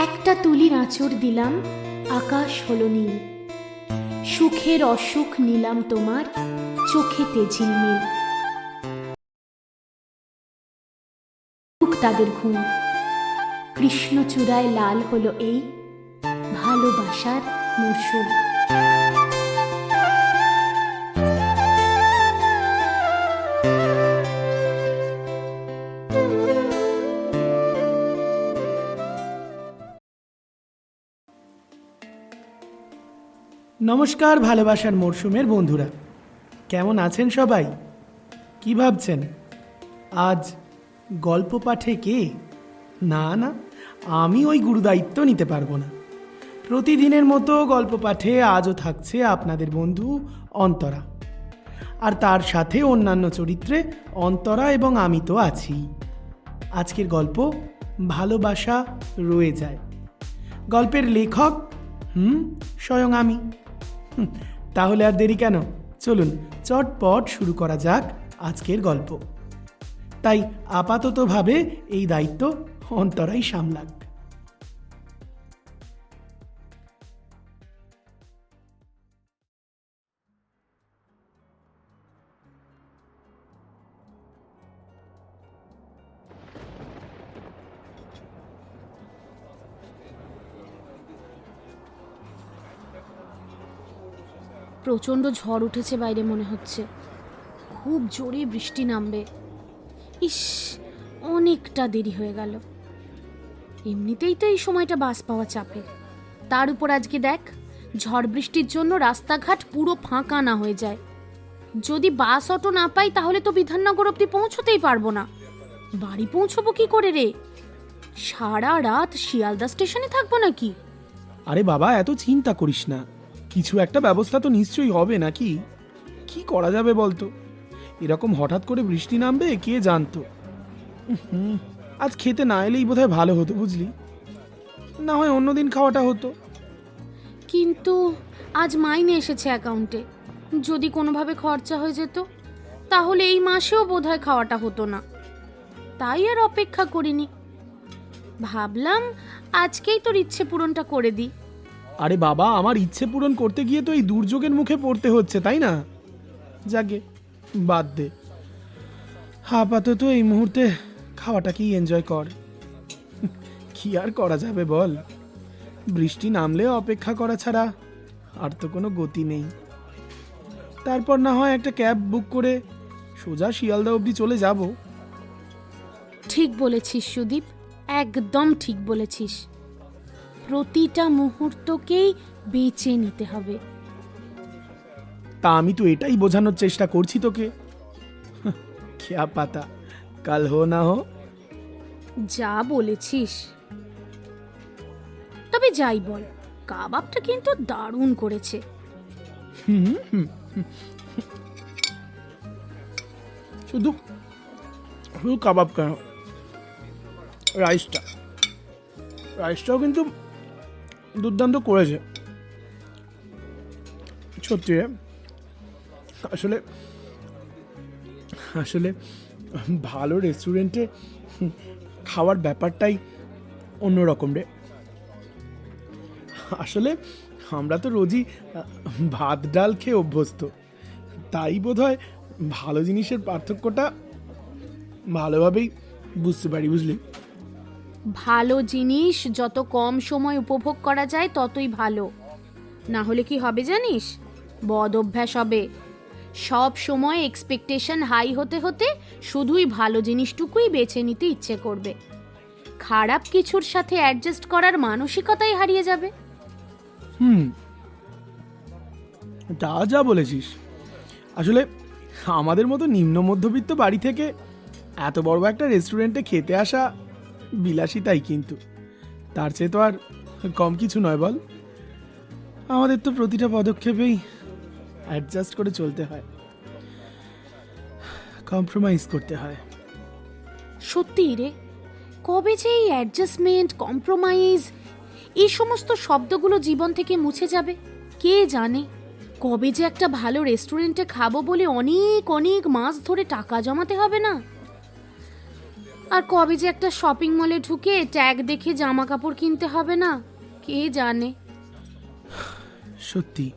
একটা তুলির আঁচড় দিলাম, আকাশ হলো নীল। সুখের অসুখ নিলাম তোমার চোখেতে ঝিলমিল। তাদের ঘুম, কৃষ্ণচূড়ায় লাল হলো এই ভালোবাসার মরশুম। নমস্কার ভালোবাসার মরশুমের বন্ধুরা, কেমন আছেন সবাই? কি ভাবছেন আজ গল্প পাঠে কে? না না, আমি ওই গুরুদায়িত্ব নিতে পারবো না। প্রতিদিনের মতো গল্প পাঠে আজও থাকছে আপনাদের বন্ধু অন্তরা, আর তার সাথে অন্যান্য চরিত্রে অন্তরা এবং আমি তো আছি। আজকের গল্প ভালোবাসা রয়ে যায়। গল্পের লেখক স্বয়ং আমি। তাহলে আর দেরি কেন, চলুন চটপট শুরু করা যাক আজকের গল্প। তাই আপাততভাবে এই দায়িত্ব অন্তরাই সামলাক। প্রচণ্ড ঝড় উঠেছে বাইরে, মনে হচ্ছে খুব জোরে বৃষ্টি নামবে। ইস, অনেকটা দেরি হয়ে গেল। এমনিতেই তো এই সময়টা বাস পাওয়া চাপে, তার উপর আজকে দেখ ঝড় বৃষ্টির জন্য রাস্তাঘাট পুরো ফাঁকা না হয়ে যায়। যদি বাস অটো না পাই তাহলে তো বিধাননগর অব্দি পৌঁছতেই পারবো না। বাড়ি পৌঁছবো কি করে রে? সারা রাত শিয়ালদা স্টেশনে থাকবো নাকি? আরে বাবা, এত চিন্তা করিস না, কিছু একটা ব্যবস্থা তো নিশ্চয়ই হবে নাকি? কি করা যাবে বলতো? এরকম হঠাৎ করে বৃষ্টি নামবে কে জানতো। আজ খেতে না এলেই বোধহয় ভালো হতো, বুঝলি? না হয় অন্যদিন খাওয়াটা হতো। কিন্তু আজ মাইনে এসেছে অ্যাকাউন্টে, যদি কোনোভাবে খরচা হয়ে যেত তাহলে এই মাসেও বোধহয় খাওয়াটা হতো না। তাই আর অপেক্ষা করিনি, ভাবলাম আজকেই তোর ইচ্ছে পূরণটা করে দিই। আরে বাবা, আমার ইচ্ছে পূরণ করতে গিয়ে তো এই দুর্যোগের মুখে পড়তে হচ্ছে, তাই না? যাকে বাদ দে, আপাতত এই মুহূর্তে খাওয়াটাকেই এনজয় কর। কি আর করা যাবে বল, বৃষ্টি নামলে অপেক্ষা করা ছাড়া আর তো কোনো গতি নেই। তারপর না হয় একটা ক্যাব বুক করে সোজা শিয়ালদা অবধি চলে যাব। ঠিক বলেছিস সুদীপ, একদম ঠিক বলেছিস। প্রতিটা মুহূর্তকেই বেছে নিতে হবে। তা আমি তো এটাই বোঝানোর চেষ্টা করছি তোকে। क्या পাতা, কাল হো না হো। যা বলেছিস, তবে যাই বল, কাবাবটা কিন্তু দারুণ করেছে। শুধু শুধু কাবাব কেন, রাইসটাও কিন্তু দুর্দান্ত করেছে সত্যি রে। আসলে আসলে ভালো রেস্টুরেন্টে খাওয়ার ব্যাপারটাই অন্যরকম রে। আসলে আমরা তো রোজই ভাত ডাল খেয়ে অভ্যস্ত, তাই বোধহয় ভালো জিনিসের পার্থক্যটা ভালোভাবেই বুঝতে পারি, বুঝলি? ভালো জিনিস যত কম সময় উপভোগ করা যায় ততই ভালো, না হলে কি হবে জানিস? বদ অভ্যাস হবে। সব সময় এক্সপেকটেশন হাই হতে হতে শুধুই ভালো জিনিসটুকুই বেছে নিতে ইচ্ছে করবে, খারাপ কিছুর সাথে অ্যাডজাস্ট করার মানসিকতাই হারিয়ে যাবে। তা যা বলেছিস। আসলে আমাদের মতো নিম্ন মধ্যবিত্ত বাড়ি থেকে এত বড় একটা রেস্টুরেন্টে খেতে আসা বিলাসিতাই, কিন্তু তার চেয়ে তো আর কম কিছু নয় বল। আমাদের তো প্রতিটা পদক্ষেপেই অ্যাডজাস্ট করে চলতে হয়, কম্প্রোমাইজ করতে হয়। সত্যি রে, কবে যে এই অ্যাডজাস্টমেন্ট, কম্প্রোমাইজ এই সমস্ত শব্দগুলো জীবন থেকে মুছে যাবে কে জানে। কবে যে একটা ভালো রেস্টুরেন্টে খাবো বলে অনেক অনেক মাস ধরে টাকা জমাতে হবে না। আর কবে যে একটা শপিং মলে ঢুকে ট্যাগ দেখে জামা কাপড় কিনতে হবে না, কে জানে। সত্যি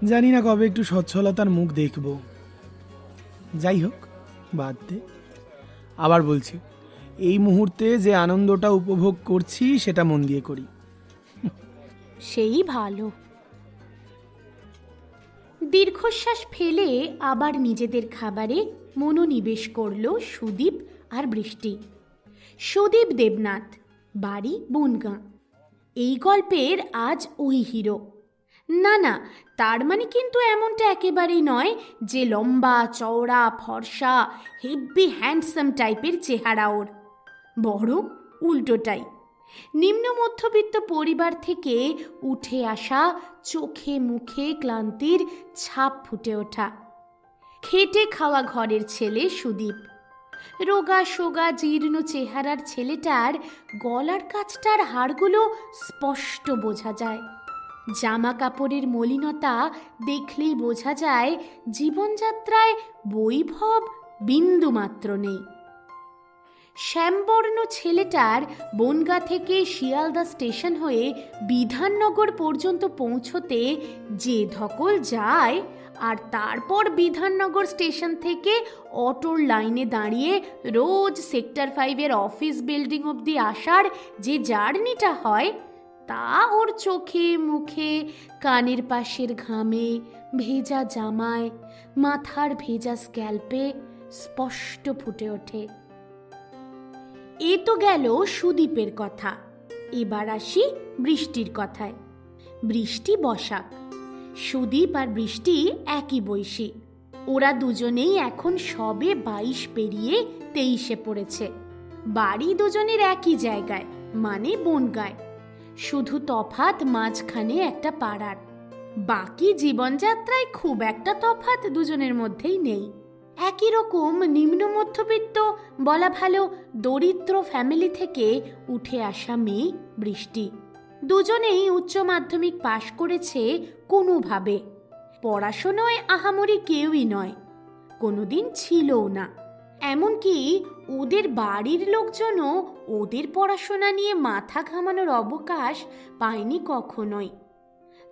জানি না কবে একটু সচ্ছলতার মুখ দেখব। যাই হোক, বাদ দে। আবার বলছি, এই মুহূর্তে যে আনন্দটা উপভোগ করছি সেটা মন দিয়ে করি। সেই ভালো। দীর্ঘশ্বাস ফেলে আবার নিজেদের খাবারে মনোনিবেশ করল সুদীপ আর বৃষ্টি। সুদীপ দেবনাথ, বাড়ি বনগাঁ। এই গল্পের আজ ওই হিরো। না, তার মানে কিন্তু এমনটা একেবারেই নয় যে লম্বা চওড়া ফর্সা হেভি হ্যান্ডসাম টাইপের চেহারা ওর, বরং উল্টোটাই। নিম্ন মধ্যবিত্ত পরিবার থেকে উঠে আসা, চোখে মুখে ক্লান্তির ছাপ ফুটে ওঠা, খেটে খাওয়া ঘরের ছেলে সুদীপ। রোগা সোগা জীর্ণ চেহারার ছেলেটার গলার কাছটার হাড়গুলো স্পষ্ট বোঝা যায়। জামা কাপড়ের মলিনতা দেখলেই বোঝা যায় জীবনযাত্রায় বৈভব বিন্দুমাত্র নেই। শ্যামবর্ণ ছেলেটার বনগাঁ থেকে শিয়ালদা স্টেশন হয়ে বিধাননগর পর্যন্ত পৌঁছতে যে ধকল যায়, আর তারপর বিধাননগর স্টেশন থেকে অটোর লাইনে দাঁড়িয়ে রোজ সেক্টর 5-এর অফিস বিল্ডিং অবধি আসার যে জার্নিটা হয়, তা ওর চোখে মুখে, কানের পাশের ঘামে, ভেজা জামায়, মাথার ভেজা স্ক্যাল্পে স্পষ্ট ফুটে ওঠে। এ তো গেল সুদীপের কথা। এবার আসি বৃষ্টির কথায়। বৃষ্টি বসাক। সুদীপ আর বৃষ্টি একই বয়সী। ওরা দুজনেই এখন সবে 22 পেরিয়ে 23-এ পড়েছে। বাড়ি দুজনের একই জায়গায়, মানে বনগাঁয়। শুধু তফাৎ মাঝখানে একটা পাড়ার। বাকি জীবনযাত্রায় খুব একটা তফাৎ দুজনের মধ্যেই নেই। একই রকম নিম্ন মধ্যবিত্ত, বলা ভালো দরিদ্র ফ্যামিলি থেকে উঠে আসা মেয়ে বৃষ্টি। দুজনেই উচ্চ মাধ্যমিক পাশ করেছে কোনোভাবে। পড়াশোনায় আহামরি কেউই নয়, কোনোদিন ছিলও না। এমনকি ওদের বাড়ির লোকজনও ওদের পড়াশোনা নিয়ে মাথা ঘামানোর অবকাশ পায়নি কখনোই।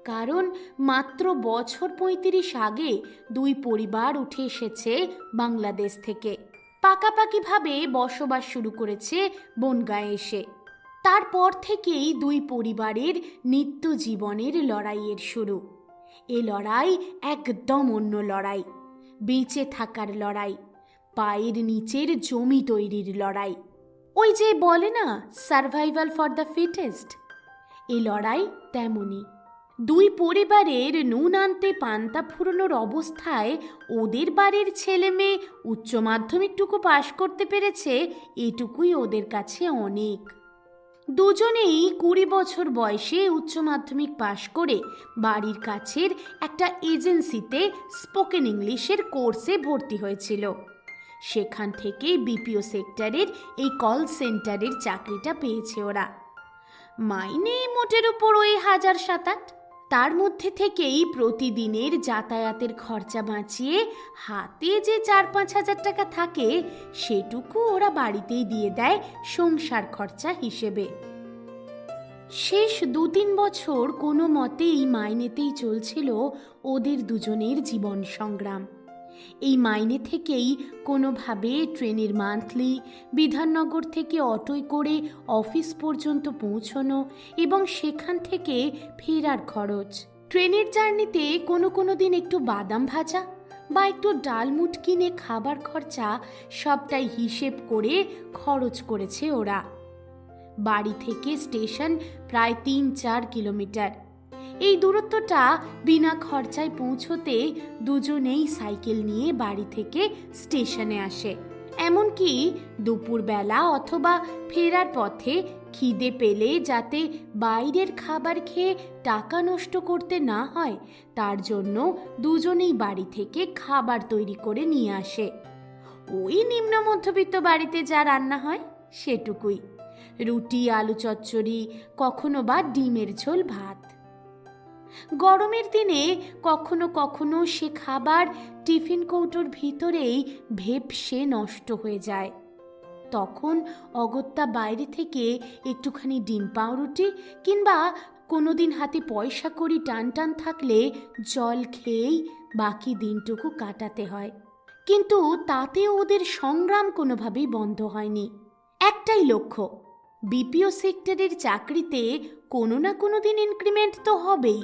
কারণ মাত্র বছর 35 আগে দুই পরিবার উঠে এসেছে বাংলাদেশ থেকে। পাকাপাকিভাবে বসবাস শুরু করেছে বনগাঁয়ে এসে। তারপর থেকেই দুই পরিবারের নিত্য জীবনের লড়াইয়ের শুরু। এ লড়াই একদম অন্য লড়াই, বেঁচে থাকার লড়াই, পায়ের নিচের জমি তৈরির লড়াই। ওই যে বলে না, সার্ভাইভাল ফর দ্য ফিটেস্ট। এ লড়াই তেমনই। দুই পরিবারের নুন আনতে পান্তা ফুরোনোর অবস্থায় ওদের বাড়ির ছেলে মেয়ে উচ্চ মাধ্যমিকটুকু পাশ করতে পেরেছে, এটুকুই ওদের কাছে অনেক। দুজনেই 20 বছর বয়সে উচ্চ মাধ্যমিক পাশ করে বাড়ির কাছের একটা এজেন্সিতে স্পোকেন ইংলিশের কোর্সে ভর্তি হয়েছিল। সেখান থেকে বিপিও সেক্টরের এই কল সেন্টারের চাকরিটা পেয়েছে ওরা। মাইনে মোটের উপর ওই 1000-7-8। তার মধ্যে থেকেই প্রতিদিনের যাতায়াতের খরচা বাঁচিয়ে হাতে যে 4-5 হাজার টাকা থাকে, সেটুকু ওরা বাড়িতেই দিয়ে দেয় সংসার খরচা হিসেবে। শেষ 2-3 বছর কোনো মতে এই মাইনেতেই চলছিল ওদের দুজনের জীবন সংগ্রাম। এই মাইনে থেকেই কোনোভাবে ট্রেনের মান্থলি, বিধাননগর থেকে অটোয় করে অফিস পর্যন্ত পৌঁছনো এবং সেখান থেকে ফেরার খরচ। ট্রেনের জার্নিতে কোনো দিন একটু বাদাম ভাজা বা একটু ডালমুট কিনে খাবার খরচা সবটাই হিসেব করে খরচ করেছে ওরা। বাড়ি থেকে স্টেশন প্রায় 3-4 কিলোমিটার। এই দূরত্বটা বিনা খরচায় পৌঁছতে দুজনেই সাইকেল নিয়ে বাড়ি থেকে স্টেশনে আসে। এমনকি দুপুরবেলা অথবা ফেরার পথে খিদে পেলে যাতে বাইরের খাবার খেয়ে টাকা নষ্ট করতে না হয়, তার জন্য দুজনেই বাড়ি থেকে খাবার তৈরি করে নিয়ে আসে। ওই নিম্ন মধ্যবিত্ত বাড়িতে যা রান্না হয় সেটুকুই, রুটি, আলু চচ্চড়ি, কখনো বা ডিমের ঝোল ভাত। গরমের দিনে কখনো কখনো সে খাবার টিফিন কৌটোর ভিতরেই ভেপসে নষ্ট হয়ে যায়। তখন অগত্যা বাইরে থেকে একটুখানি ডিম পাউরুটি কিংবা কোনোদিন হাতে পয়সা কড়ি টান টান থাকলে জল খেয়েই বাকি দিনটুকু কাটাতে হয়। কিন্তু তাতে ওদের সংগ্রাম কোনোভাবেই বন্ধ হয়নি। একটাই লক্ষ্য, বিপিও সেক্টরের চাকরিতে কোনো না কোনো দিন ইনক্রিমেন্ট তো হবেই,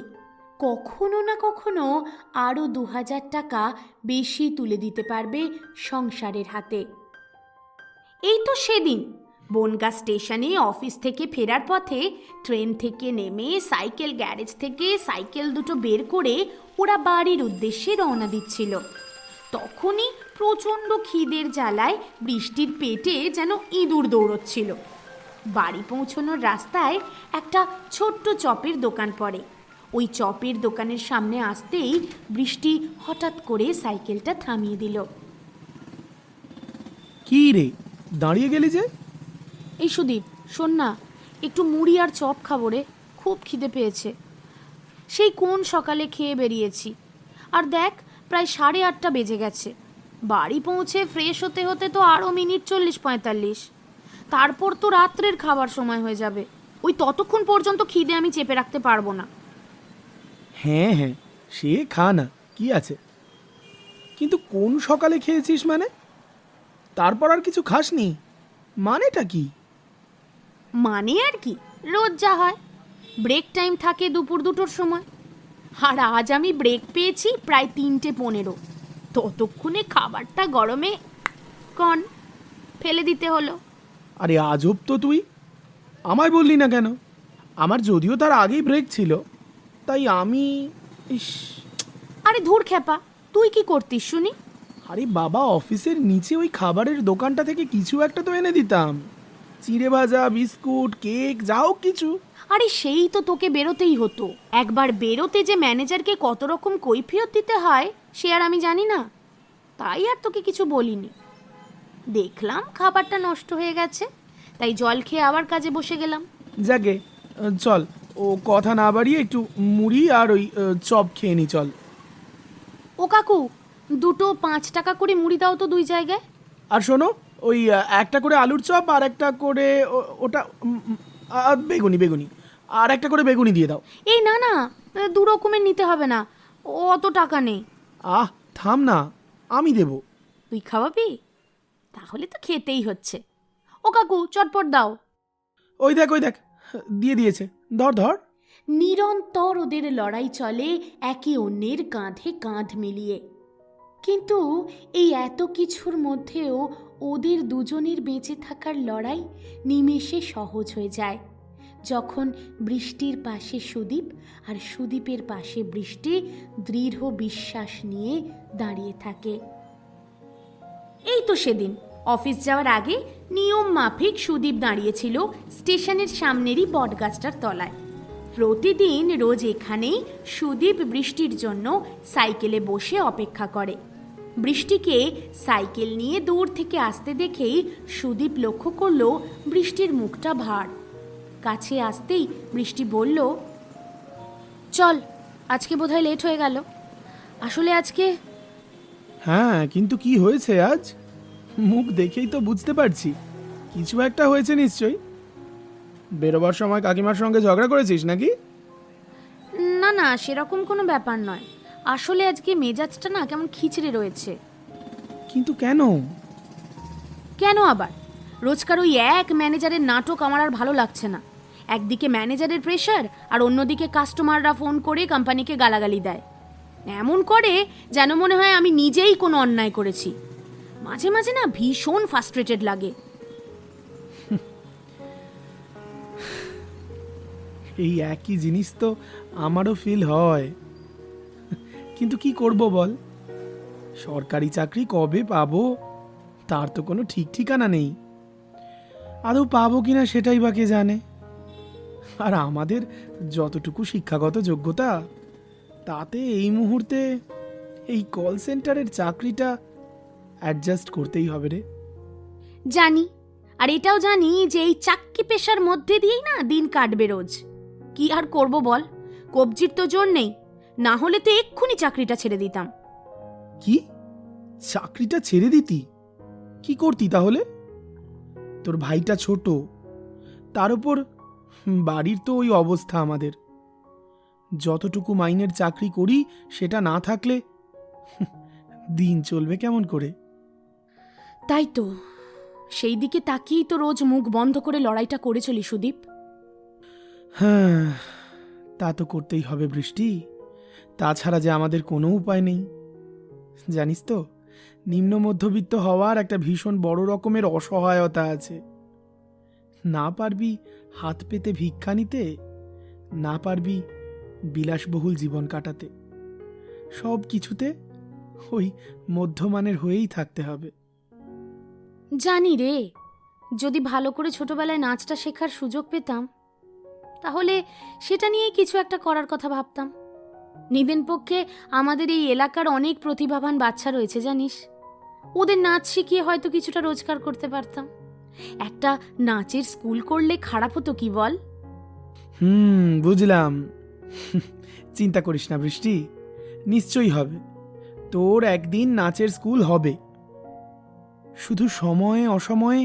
কখনো না কখনো আরও 2000 টাকা বেশি তুলে দিতে পারবে সংসারের হাতে। এই তো সেদিন বনগাঁ স্টেশনে অফিস থেকে ফেরার পথে ট্রেন থেকে নেমে সাইকেল গ্যারেজ থেকে সাইকেল দুটো বের করে ওরা বাড়ির উদ্দেশ্যে রওনা দিচ্ছিল। তখনই প্রচণ্ড খিদের জ্বালায় বৃষ্টির পেটে যেন ইঁদুর দৌড়চ্ছিল। বাড়ি পৌঁছানোর রাস্তায় একটা ছোট্ট চপের দোকান পড়ে। ওই চপের দোকানের সামনে আসতেই বৃষ্টি হঠাৎ করে সাইকেলটা থামিয়ে দিল। কি রে, দাঁড়িয়ে গেলি যে? এই সুদীপ, শোন না, একটু মুড়ি আর চপ খাবো রে, খুব খিদে পেয়েছে। সেই কোন সকালে খেয়ে বেরিয়েছি, আর দেখ প্রায় 8:30 বেজে গেছে। বাড়ি পৌঁছে ফ্রেশ হতে হতে তো আরও মিনিট 40-45, তারপর তো রাত্রের খাবার সময় হয়ে যাবে। ওই ততক্ষণ পর্যন্ত খিদে আমি চেপে রাখতে পারবো না। হ্যাঁ হ্যাঁ, সে খা না, কি আছে। কিন্তু কোন সকালে খেয়েছিস মানে? তারপর আর কিছু খাসনি? মানেটা কি? মানে আর কি, রোজ যা হয়। ব্রেক টাইম থাকে দুপুর 2টোর সময়, আর আজ আমি ব্রেক পেয়েছি প্রায় 3:15। ততক্ষণে খাবারটা গরমে কন ফেলে দিতে হলো। আরে আজব তো তুই, আমায় বললি না কেন? আমার যদিও তার আগেই ব্রেক ছিল, তাই আমি ইস। আরে ধুর খেপা, তুই কি করতিস শুনি? আরে বাবা, অফিসের নিচে ওই খাবারের দোকানটা থেকে কিছু একটা তো এনে দিতাম, চিড়ে ভাজা, বিস্কুট, কেক, যা হোক কিছু। আরে সেই তো তোকে বেরোতেই হতো। একবার বেরোতে যে ম্যানেজারকে কত রকম কৈফিয়ত দিতে হয় সে আর আমি জানি না, তাই আর তোকে কিছু বলিনি। দেখলাম খাবারটা নষ্ট হয়ে গেছে, তাই জল খেয়ে আবার কাজে বসে গেলাম। যাকে চল, ও কথা না বাড়িয়ে একটু মুড়ি আর ওই চপ খেয়ে নি চল। ও কাকু, দুটো 5 টাকা করে মুড়ি দাও তো 2 জায়গায়। আর শোনো, ওই একটা করে আলুর চপ আর একটা করে ওটা বেগুনি বেগুনি, আর একটা করে বেগুনি দিয়ে দাও। এই না না, 2 রকমের নিতে হবে না, অত টাকা নেই। আহ থাম না, আমি দেব। তুই খাওয়াবি? তাহলে তো খেতেই হচ্ছে। ও কাকু, চটপট দাও। ওই দেখ ওই দেখ, দিয়ে দিয়েছে, ধর ধর। নিরন্তর ওদের লড়াই চলে একে অন্যের কাঁধে কাঁধ মিলিয়ে। কিন্তু এই এত কিছুর মধ্যেও ওদের দুজনের বেঁচে থাকার লড়াই নিমেষে সহজ হয়ে যায় যখন বৃষ্টির পাশে সুদীপ আর সুদীপের পাশে বৃষ্টি দৃঢ় বিশ্বাস নিয়ে দাঁড়িয়ে থাকে। এই তো সেদিন অফিস যাওয়ার আগে নিয়ম মাফিক সুদীপ দাঁড়িয়েছিল স্টেশনের সামনেরই বটগাছটার তলায়। প্রতিদিন রোজ এখানেই সুদীপ বৃষ্টির জন্য সাইকেলে বসে অপেক্ষা করে। বৃষ্টিকে সাইকেল নিয়ে দূর থেকে আসতে দেখেই সুদীপ লক্ষ্য করল বৃষ্টির মুখটা ভার। কাছে আসতেই বৃষ্টি বলল, চল, আজকে বোধহয় লেট হয়ে গেল। আসলে আজকে। হ্যাঁ, কিন্তু কি হয়েছে আজ? মুখ দেখেই তো বুঝতে পারছি কিছু একটা হয়েছে নিশ্চয়ই। বেরোবার সময় কাকিমার সঙ্গে ঝগড়া করেছিস নাকি? না না, সেরকম কোনো ব্যাপার নয়। আসলে আজকে মেজাজটা না কেমন খিচড়ে রয়েছে। কিন্তু কেন? কেন আবার? রোজকার ওই এক ম্যানেজারের নাটক আমার আর ভালো লাগছে না। একদিকে ম্যানেজারের প্রেশার আর অন্যদিকে কাস্টমাররা ফোন করে কোম্পানিকে গালাগালি দেয়। এমন করে যেন মনে হয় আমি নিজেই কোনো অন্যায় করেছি। মাঝে মাঝে না ভীষণ ফ্রাস্ট্রেটেড লাগে। এই একই জিনিস তো আমারও ফিল হয়, কিন্তু কি করব বল? সরকারি চাকরি কবে পাবো তার তো কোনো ঠিক ঠিকানা নেই। আদৌ পাবো কিনা সেটাই বা কে জানে। আর আমাদের যতটুকু শিক্ষাগত যোগ্যতা তাতে এই মুহূর্তে এই কল সেন্টারের চাকরিটা অ্যাডজাস্ট করতেই হবে রে। জানি, আর এটাও জানি যে এই চাক্কি পেশার মধ্যে দিয়েই না দিন কাটবে রোজ। কি আর করব বল, কবজির তো জোর নেই, না হলে তো এক্ষুনি চাকরিটা ছেড়ে দিতাম। কি, চাকরিটা ছেড়ে দিতি? কি করতি তাহলে? তোর ভাইটা ছোট, তার উপর বাড়ির তো ওই অবস্থা। আমাদের যতটুকু মাইনের চাকরি করি সেটা না থাকলে দিন চলবে কেমন করে? তাই তো, সেই দিকে তাকিয়েই তো রোজ মুখ বন্ধ করে লড়াইটা করে চলি সুদীপ। হ্যাঁ, তা তো করতেই হবে বৃষ্টি, তাছাড়া যে আমাদের কোনো উপায় নেই। জানিস তো, নিম্ন মধ্যবিত্ত হওয়ার একটা ভীষণ বড় রকমের অসহায়তা আছে। না পারবি হাত পেতে ভিক্ষা নিতে, না পারবি বিলাসবহুল জীবন কাটাতে, সব কিছুতে ওই মধ্যমানের হয়েই থাকতে হবে। জানি রে, যদি ভালো করে ছোটবেলায় নাচটা শেখার সুযোগ পেতাম, তাহলে সেটা নিয়েই কিছু একটা করার কথা ভাবতাম। নিদেন পক্ষে আমাদের এই এলাকার অনেক প্রতিভাবান বাচ্চা রয়েছে জানিস, ওদের নাচ শিখিয়ে হয়তো কিছুটা রোজগার করতে পারতাম। একটা নাচের স্কুল করলে খারাপ হতো কি বল? বুঝলাম। চিন্তা করিস না বৃষ্টি, নিশ্চয়ই হবে। তোর একদিন নাচের স্কুল হবে, শুধু সময়ে অসময়ে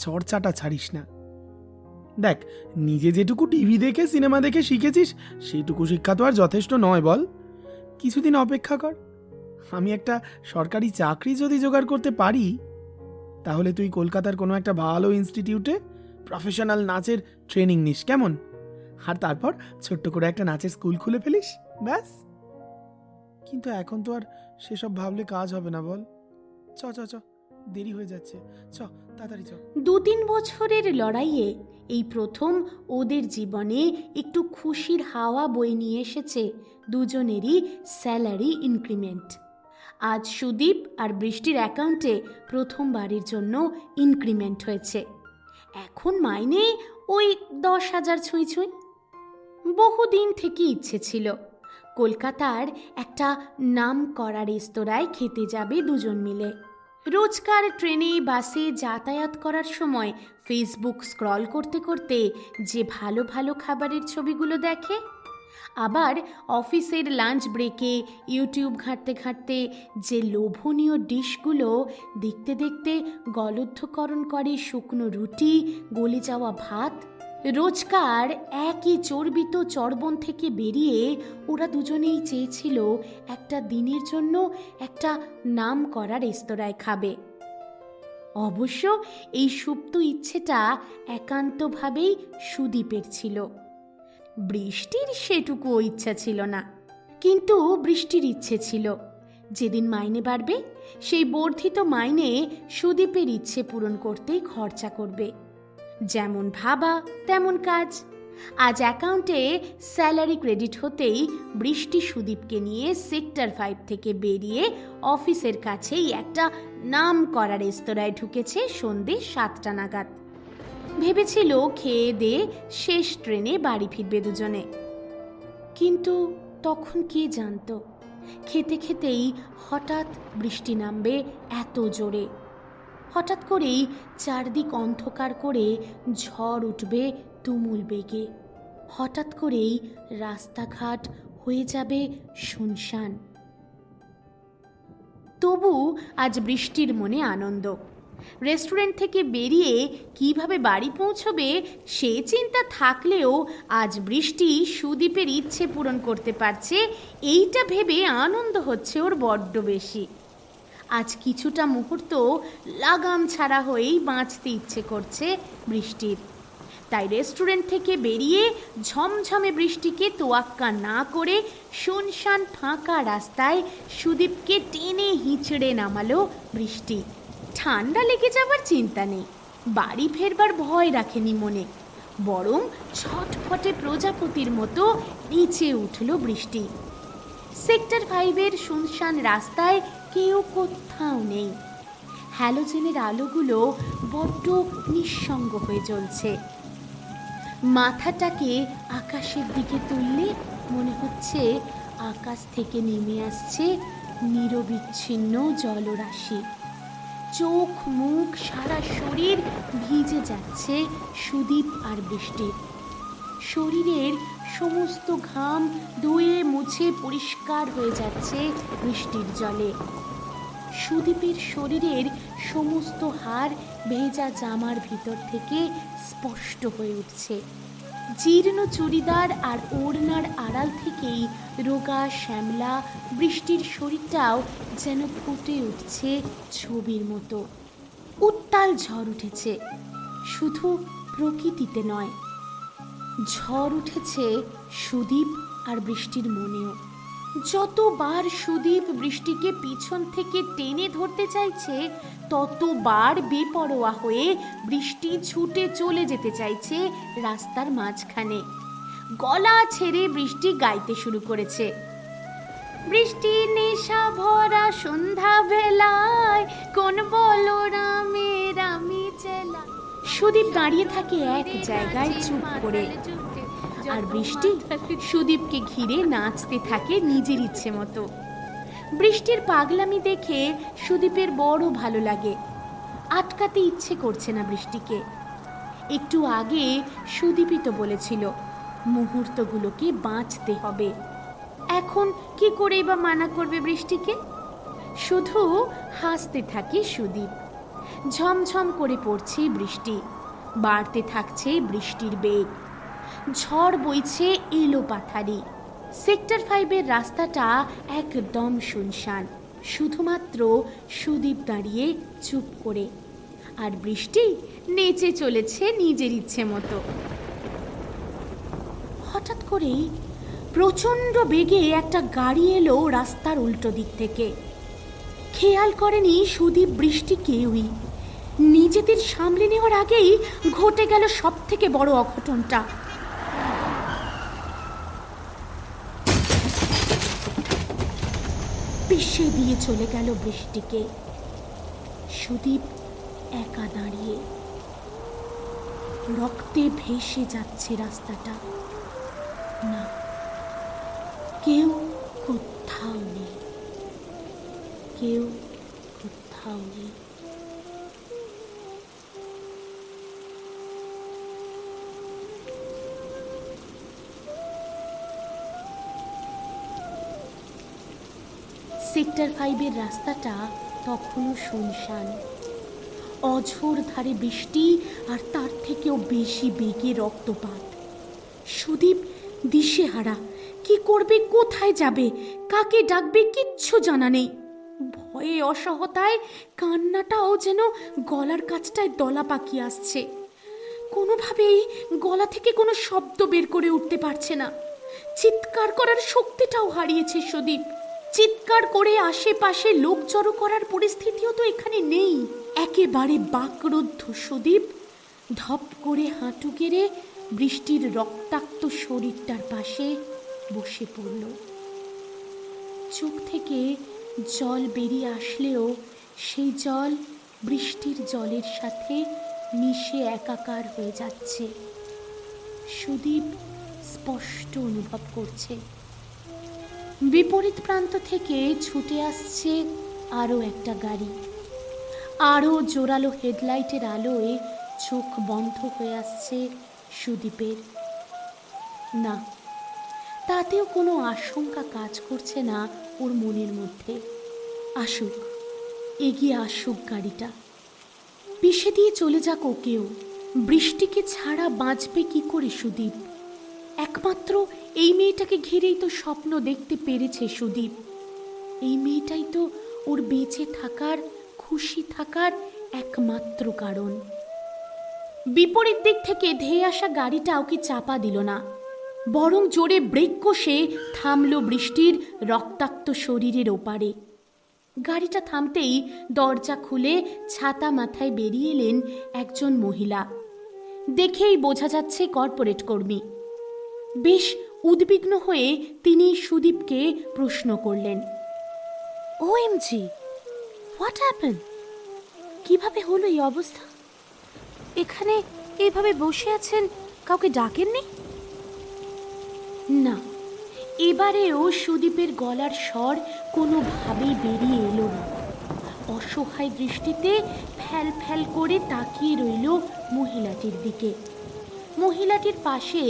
চর্চাটা ছাড়িস না। দেখ, নিজে যেটুকু টিভি দেখে সিনেমা দেখে শিখেছিস সেটুকু শিক্ষা তো আর যথেষ্ট নয় বল। কিছুদিন অপেক্ষা কর, আমি একটা সরকারি চাকরি যদি জোগাড় করতে পারি, তাহলে তুই কলকাতার কোনো একটা ভালো ইনস্টিটিউটে প্রফেশনাল নাচের ট্রেনিং নিস, কেমন? আর তারপর ছোট্ট করে একটা নাচের স্কুল খুলে ফেলিস, ব্যাস। কিন্তু এখন তো আর সেসব ভাবলে কাজ হবে না বল। চ চ চ, দেরি হয়ে যাচ্ছে, চ তাড়াতাড়ি চ। 2-3 বছরের লড়াইয়ে এই প্রথম ওদের জীবনে একটু খুশির হাওয়া বয়ে নিয়ে এসেছে দুজনেরই স্যালারি ইনক্রিমেন্ট। আজ সুদীপ আর বৃষ্টির অ্যাকাউন্টে প্রথমবারের জন্য ইনক্রিমেন্ট হয়েছে। এখন মাইনে ওই 10,000 ছুঁই ছুঁই। বহুদিন থেকে ইচ্ছে ছিল কলকাতার একটা নাম করা রেস্তোরাঁয় খেতে যাবে দুজন মিলে। রোজকার ট্রেনে বাসে যাতায়াত করার সময় ফেসবুক স্ক্রল করতে করতে যে ভালো ভালো খাবারের ছবিগুলো দেখে, আবার অফিসের লাঞ্চ ব্রেকে ইউটিউব ঘাঁটতে ঘাঁটতে যে লোভনীয় ডিশগুলো দেখতে দেখতে গলদ্ধকরণ করে শুকনো রুটি, গলে যাওয়া ভাত, রোজকার একই চর্বিত চর্বণ থেকে বেরিয়ে ওরা দুজনেই চেয়েছিল একটা দিনের জন্য একটা নাম করা রেস্তোরাঁয় খাবে। অবশ্য এই সুপ্ত ইচ্ছেটা একান্তভাবেই সুদীপের ছিল, বৃষ্টির সেটুকুও ইচ্ছা ছিল না। কিন্তু বৃষ্টির ইচ্ছে ছিল যেদিন মাইনে বাড়বে সেই বর্ধিত মাইনে সুদীপের ইচ্ছে পূরণ করতেই খরচা করবে। যেমন ভাবা তেমন কাজ। আজ অ্যাকাউন্টে স্যালারি ক্রেডিট হতেই বৃষ্টি সুদীপকে নিয়ে সেক্টর 5 থেকে বেরিয়ে অফিসের কাছেই একটা নাম করা রেস্তোরাঁয় ঢুকেছে সন্ধ্যে 7টা নাগাদ। ভেবেছিল খেয়ে দিয়ে শেষ ট্রেনে বাড়ি ফিরবে দুজনে, কিন্তু তখন কে জানতো খেতে খেতেই হঠাৎ বৃষ্টি নামবে এত জোরে। হঠাৎ করেই চারদিক অন্ধকার করে ঝড় উঠবে তুমুল বেগে। হঠাৎ করেই রাস্তাঘাট হয়ে যাবে শুনশান। তবু আজ বৃষ্টির মনে আনন্দ। রেস্টুরেন্ট থেকে বেরিয়ে কিভাবে বাড়ি পৌঁছবে সে চিন্তা থাকলেও আজ বৃষ্টি সুদীপের ইচ্ছে পূরণ করতে পারছে এইটা ভেবে আনন্দ হচ্ছে ওর বড্ড বেশি। আজ কিছুটা মুহূর্ত লাগাম ছাড়া হয়েই বাঁচতে ইচ্ছে করছে বৃষ্টির। তাই রেস্টুরেন্ট থেকে বেরিয়ে ঝমঝমে বৃষ্টিকে তোয়াক্কা না করে শুনশান ফাঁকা রাস্তায় সুদীপকে টেনে হিঁচড়ে নামালো বৃষ্টি। ঠান্ডা লেগে যাবার চিন্তা নেই, বাড়ি ফেরবার ভয় রাখেনি মনে, বরং ছটফটে প্রজাপতির মতো নিচে উঠল বৃষ্টি। সেক্টর 5-এর শুনশান রাস্তায় কেউ কোথাও নেই। হ্যালোজেনের আলোগুলো বড্ড নিঃসঙ্গ হয়ে জ্বলছে। মাথাটাকে আকাশের দিকে তুললে মনে হচ্ছে আকাশ থেকে নেমে আসছে নিরবিচ্ছিন্ন জলরাশি। চোখ মুখ সারা শরীর ভিজে যাচ্ছে সুদীপ আর বৃষ্টির। শরীরের সমস্ত ঘাম ধুয়ে মুছে পরিষ্কার হয়ে যাচ্ছে বৃষ্টির জলে। সুদীপের শরীরের সমস্ত হাড় ভেজা জামার ভিতর থেকে স্পষ্ট হয়ে উঠছে। জীর্ণ চুড়িদার আর ওড়নার আড়াল থেকেই রোগা শ্যামলা বৃষ্টির শরীরটাও যেন ফুটে উঠছে ছবির মতো। উত্তাল ঝড় উঠেছে, শুধু প্রকৃতিতে নয়, ঝড় উঠেছে সুদীপ আর বৃষ্টির মনেও। যতবার সুদীপ বৃষ্টিকে পিছন থেকে টেনে ধরতে চাইছে, ততবার বেপরোয়া হয়ে বৃষ্টি ছুটে চলে যেতে চাইছে রাস্তার মাঝখানে। গলা ছেড়ে বৃষ্টি গাইতে শুরু করেছে, বৃষ্টির নেশা ভরা সন্ধ্যা বেলায় কোন বলরামের আমি চেলা। সুদীপ দাঁড়িয়ে থাকে এক জায়গায় চুপ করে, আর বৃষ্টি সুদীপকে ঘিরে নাচতে থাকে নিজের ইচ্ছে মতো। বৃষ্টির পাগলামি দেখে সুদীপের বড় ভালো লাগে। আটকাতে ইচ্ছে করছে না বৃষ্টিকে। একটু আগে সুদীপই তো বলেছিল মুহূর্তগুলোকে বাঁচতে হবে। এখন কি করেই বা মানা করবে বৃষ্টিকে? শুধু হাসতে থাকে সুদীপ। ঝমঝম করে পড়ছে বৃষ্টি, বাড়তে থাকছে বৃষ্টির বেগ। ঝড় বইছে এলো পাথারি। সেক্টর 5-এর রাস্তাটা একদম শুনশান, শুধুমাত্র সুদীপ দাঁড়িয়ে চুপ করে, আর বৃষ্টি নেচে চলেছে নিজের ইচ্ছে মতো। হঠাৎ করেই প্রচণ্ড বেগে একটা গাড়ি এলো রাস্তার উল্টো দিক থেকে। খেয়াল করেনি সুদীপ বৃষ্টি কেউই। নিজেদের সামলে নেওয়ার আগেই ঘটে গেল সব থেকে বড় অঘটনটা। পিষে দিয়ে চলে গেল বৃষ্টিকে। সুদীপ একা দাঁড়িয়ে, রক্তে ভেসে যাচ্ছে রাস্তাটা। না, কেউ কোথাও নেই, কেউ কোথাও নেই। সেক্টর 5-এর রাস্তাটা তখনও শুনশান। অঝোর ধারে বৃষ্টি, আর তার থেকেও বেশি বেগে রক্তপাত। সুদীপ দিশেহারা, কি করবে, কোথায় যাবে, কাকে ডাকবে, কিচ্ছু জানা নেই। ভয়ে অসহায়তায় কান্নাটাও যেন গলার কাছটায় দলা পাকিয়ে আসছে। কোনোভাবেই গলা থেকে কোনো শব্দ বের করে উঠতে পারছে না। চিৎকার করার শক্তিটাও হারিয়েছে সুদীপ। চিৎকার করে আশেপাশে লোক জড়ো করার পরিস্থিতিও তো এখানে নেই। একেবারে বাকরুদ্ধ সুদীপ ধপ করে হাঁটু গেড়ে বৃষ্টির রক্তাক্ত শরীরটার পাশে বসে পড়ল। চোখ থেকে জল বেরিয়ে আসলেও সেই জল বৃষ্টির জলের সাথে মিশে একাকার হয়ে যাচ্ছে। সুদীপ স্পষ্ট অনুভব করছে বিপরীত প্রান্ত থেকে ছুটে আসছে আরও একটা গাড়ি। আরও জোরালো হেডলাইটের আলোয় চোখ বন্ধ হয়ে আসছে সুদীপের। না, তাতেও কোনো আশঙ্কা কাজ করছে না ওর মনের মধ্যে। আসুক, এগিয়ে আসুক গাড়িটা, পিষে দিয়ে চলে যাক ওকেও। বৃষ্টিকে ছাড়া বাঁচবে কি করে সুদীপ? একমাত্র এই মেয়েটাকে ঘিরেই তো স্বপ্ন দেখতে পেরেছে সুদীপ। এই মেয়েটাই তো ওর বেঁচে থাকার, খুশি থাকার একমাত্র কারণ। বিপরীত দিক থেকে ধেয়ে আসা গাড়িটা ওকে চাপা দিল না, বরং জোরে ব্রেক কষে থামলো বৃষ্টির রক্তাক্ত শরীরের ওপারে। গাড়িটা থামতেই দরজা খুলে ছাতা মাথায় বেরিয়ে এলেন একজন মহিলা। দেখেই বোঝা যাচ্ছে কর্পোরেট কর্মী। বেশ উদ্বিগ্ন হয়ে তিনি সুদীপকে প্রশ্ন করলেন, ওএমজি, হোয়াট হ্যাপেন? কিভাবে হলো এই অবস্থা? এখানে এইভাবে বসে আছেন, কাউকে ডাকেননি? না, এবারেও সুদীপের গলার স্বর কোনোভাবেই বেরিয়ে এলো না। অসহায় দৃষ্টিতে ফ্যাল ফ্যাল করে তাকিয়ে রইল মহিলাটির দিকে। মহিলাটির পাশে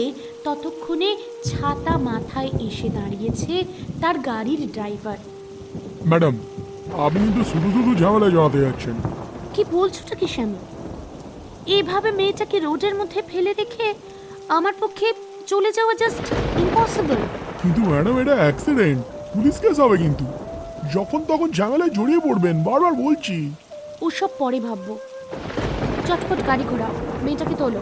ততক্ষণে ছাতা মাথায় এসে দাঁড়িয়েছে তার গাড়ির ড্রাইভার। ম্যাডাম, আপনি কিন্তু শুধু শুধু ঝামেলা জড়াতে যাচ্ছেন। কি বলছোটা কি শ্যামল? এইভাবে মেয়েটাকে রোডের মধ্যে ফেলে রেখে আমার পক্ষে চলে যাওয়া জাস্ট ইম্পসিবল। কিন্তু ম্যাডাম, এটা অ্যাক্সিডেন্ট, পুলিশ কেস হবে কিন্তু। যখন তখন ঝামেলায় জড়িয়ে পড়বেন, বারবার বলছি। ওসব পরে ভাববো। চটপট গাড়ি ঘোরাও, মেয়েটাকে তোলো,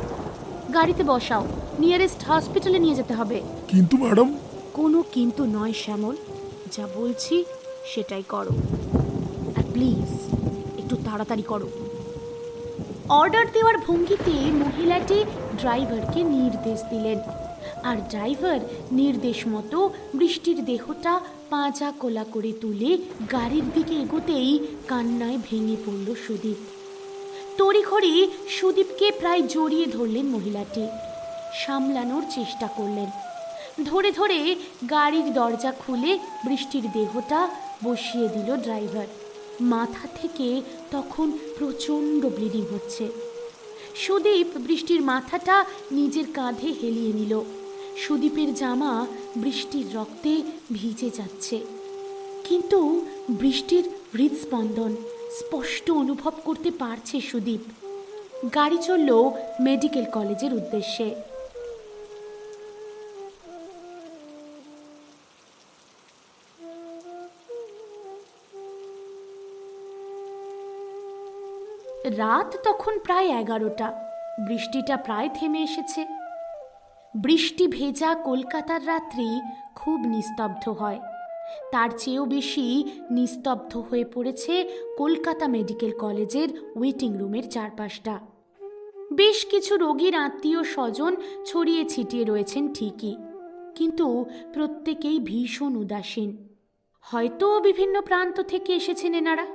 গাড়িতে বসাও, নিয়ারেস্ট হসপিটালে নিয়ে যেতে হবে। কিন্তু ম্যাডাম। কোনো কিন্তু নয় শ্যামল, যা বলছি সেটাই করো, আর প্লিজ একটু তাড়াতাড়ি করো। অর্ডার দেওয়ার ভঙ্গিতে মহিলাটি ড্রাইভারকে নির্দেশ দিলেন, আর ড্রাইভার নির্দেশ মতো বৃষ্টির দেহটা পাঁজা কোলা করে তুলে গাড়ির দিকে এগোতেই কান্নায় ভেঙে পড়ল সুদীপ। তড়িঘড়ি সুদীপকে প্রায় জড়িয়ে ধরলেন মহিলাটি, সামলানোর চেষ্টা করলেন। ধরে ধরে গাড়ির দরজা খুলে বৃষ্টির দেহটা বসিয়ে দিল ড্রাইভার। মাথা থেকে তখন প্রচণ্ড ব্লিডিং হচ্ছে। সুদীপ বৃষ্টির মাথাটা নিজের কাঁধে হেলিয়ে নিল। সুদীপের জামা বৃষ্টির রক্তে ভিজে যাচ্ছে, কিন্তু বৃষ্টির হৃদস্পন্দন স্পষ্ট অনুভব করতে পারছে সুদীপ। গাড়ি চলল মেডিকেল কলেজের উদ্দেশ্যে। রাত তখন প্রায় 11টা। বৃষ্টিটা প্রায় থেমে এসেছে। বৃষ্টি ভেজা কলকাতার রাত্রি খুব নিস্তব্ধ হয়। তার চেয়েও বেশি নিস্তব্ধ হয়ে পড়েছে কলকাতা মেডিকেল কলেজের ওয়েটিং রুমের চারপাশটা। বেশ কিছু রোগীর আত্মীয় স্বজন ছড়িয়ে ছিটিয়ে রয়েছেন ঠিকই, কিন্তু প্রত্যেকেই ভীষণ উদাসীন। হয়তো বিভিন্ন প্রান্ত থেকে এসেছেন এনারা,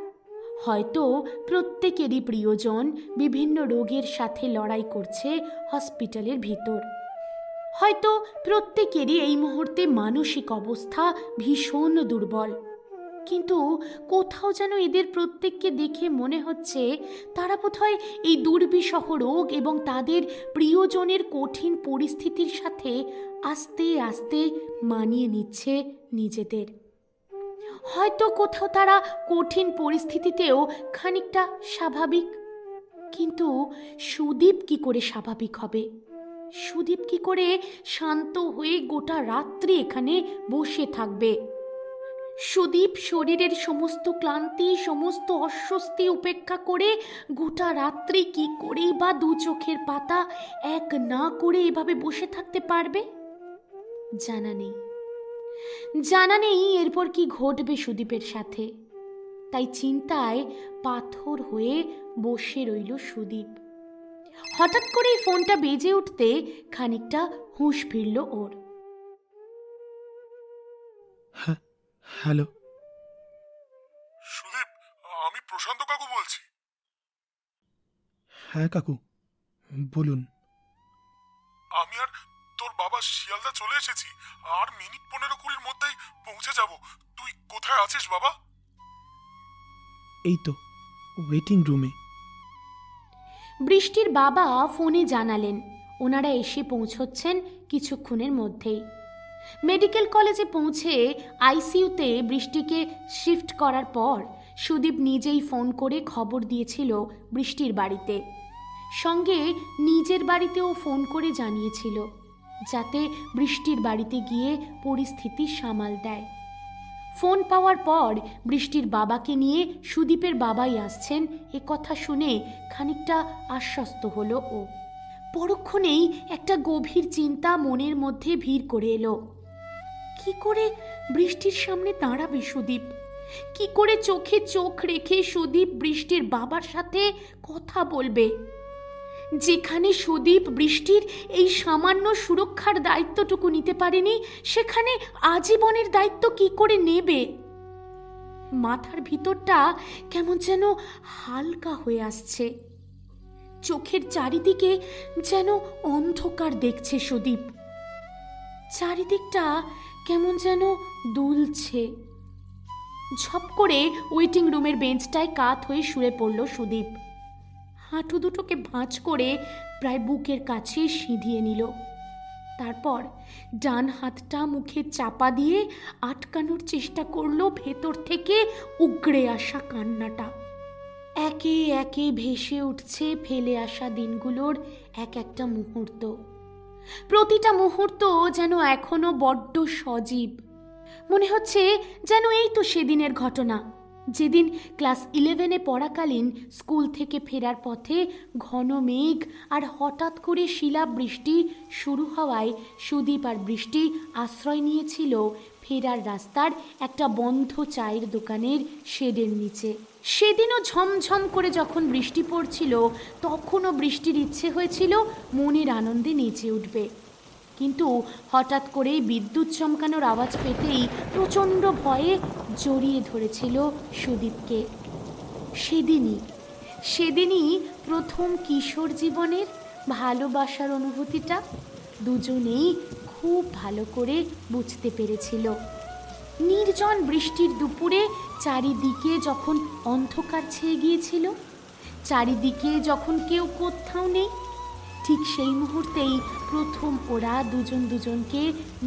হয়তো প্রত্যেকেরই প্রিয়জন বিভিন্ন রোগের সাথে লড়াই করছে হসপিটালের ভিতর, হয়তো প্রত্যেকেরই এই মুহূর্তে মানসিক অবস্থা ভীষণ দুর্বল। কিন্তু কোথাও যেন এদের প্রত্যেককে দেখে মনে হচ্ছে তারা বোধহয় এই দুর্বিষহ রোগ এবং তাদের প্রিয়জনের কঠিন পরিস্থিতির সাথে আস্তে আস্তে মানিয়ে নিচ্ছে নিজেদের। হয়তো কোথাও তারা কঠিন পরিস্থিতিতেও খানিকটা স্বাভাবিক। কিন্তু সুদীপ কি করে স্বাভাবিক হবে? সুদীপ কি করে শান্ত হয়ে গোটা রাত্রি এখানে বসে থাকবে? সুদীপ শরীরের সমস্ত ক্লান্তি, সমস্ত অস্বস্তি উপেক্ষা করে গোটা রাত্রি কি করেই বা দু চোখের পাতা এক না করে এভাবে বসে থাকতে পারবে? জানা নেই এরপর কি ঘটবে সুদীপের সাথে। তাই চিন্তায় পাথর হয়ে বসে রইল সুদীপ। হঠাৎ করেই ফোনটা বেজে উঠতে খানিকটা হুঁশ ফিরল ওর। হ্যালো। সুদীপ, আমি প্রশান্ত কাকু বলছি। হ্যাঁ কাকু, বলুন। আমি আর তোর বাবা শিয়ালদা চলে এসেছি, আর মিনিট 15-20 মধ্যেই পৌঁছে যাব। তুই কোথায় আছিস বাবা? এই তো ওয়েটিং রুমে। বৃষ্টির বাবা ফোনে জানালেন ওনারা এসে পৌঁছচ্ছেন কিছুক্ষণের মধ্যেই। মেডিকেল কলেজে পৌঁছে আইসিইউতে বৃষ্টিকে শিফট করার পর সুদীপ নিজেই ফোন করে খবর দিয়েছিল বৃষ্টির বাড়িতে। সঙ্গে নিজের বাড়িতেও ফোন করে জানিয়েছিল যাতে বৃষ্টির বাড়িতে গিয়ে পরিস্থিতি সামাল দেয়। ফোন পাওয়ার পর বৃষ্টির বাবাকে নিয়ে সুদীপের বাবাই আসছেন এ কথা শুনে খানিকটা আশ্বস্ত হলো ও। পরক্ষণেই একটা গভীর চিন্তা মনের মধ্যে ভিড় করে এলো। কি করে বৃষ্টির সামনে দাঁড়াবে সুদীপ? কি করে চোখে চোখ রেখে সুদীপ বৃষ্টির বাবার সাথে কথা বলবে? যেখানে সুদীপ বৃষ্টির এই সামান্য সুরক্ষার দায়িত্বটুকু নিতে পারেনি, সেখানে আজীবনের দায়িত্ব কি করে নেবে? মাথার ভিতরটা কেমন যেন হালকা হয়ে আসছে। চোখের চারিদিকে যেন অন্ধকার দেখছে সুদীপ। চারিদিকটা কেমন যেন দুলছে। ঝপ করে ওয়েটিং রুমের বেঞ্চটায় কাত হয়ে শুয়ে পড়ল সুদীপ। হাঁটু দুটোকে ভাঁজ করে প্রায় বুকের কাছে সিঁধিয়ে নিল। তারপর ডান হাতটা মুখে চাপা দিয়ে আটকানোর চেষ্টা করলো ভেতর থেকে উগড়ে আসা কান্নাটা। একে একে ভেসে উঠছে ফেলে আসা দিনগুলোর এক একটা মুহূর্ত। প্রতিটা মুহূর্ত যেন এখনো বড্ড সজীব। মনে হচ্ছে যেন এই তো সেদিনের ঘটনা, যেদিন ক্লাস 11-এ পড়াকালীন স্কুল থেকে ফেরার পথে ঘন মেঘ আর হঠাৎ করে শিলাবৃষ্টি শুরু হওয়ায় সুদীপ আর বৃষ্টি আশ্রয় নিয়েছিল ফেরার রাস্তার একটা বন্ধ চায়ের দোকানের শেডের নিচে। সেদিনও ঝমঝম করে যখন বৃষ্টি পড়ছিল, তখনও বৃষ্টির ইচ্ছে হয়েছিল মনের আনন্দে নেচে উঠবে। কিন্তু হঠাৎ করেই বিদ্যুৎ চমকানোর আওয়াজ পেতেই প্রচণ্ড ভয়ে জড়িয়ে ধরেছিল সুদীপকে। সেদিনই প্রথম কিশোর জীবনের ভালোবাসার অনুভূতিটা দুজনেই খুব ভালো করে বুঝতে পেরেছিল। নির্জন বৃষ্টির দুপুরে চারিদিকে যখন অন্ধকার ছেয়ে গিয়েছিল, চারিদিকে যখন কেউ কোথাও নেই, ঠিক সেই মুহূর্তেই প্রথম ওরা দুজন দুজনকে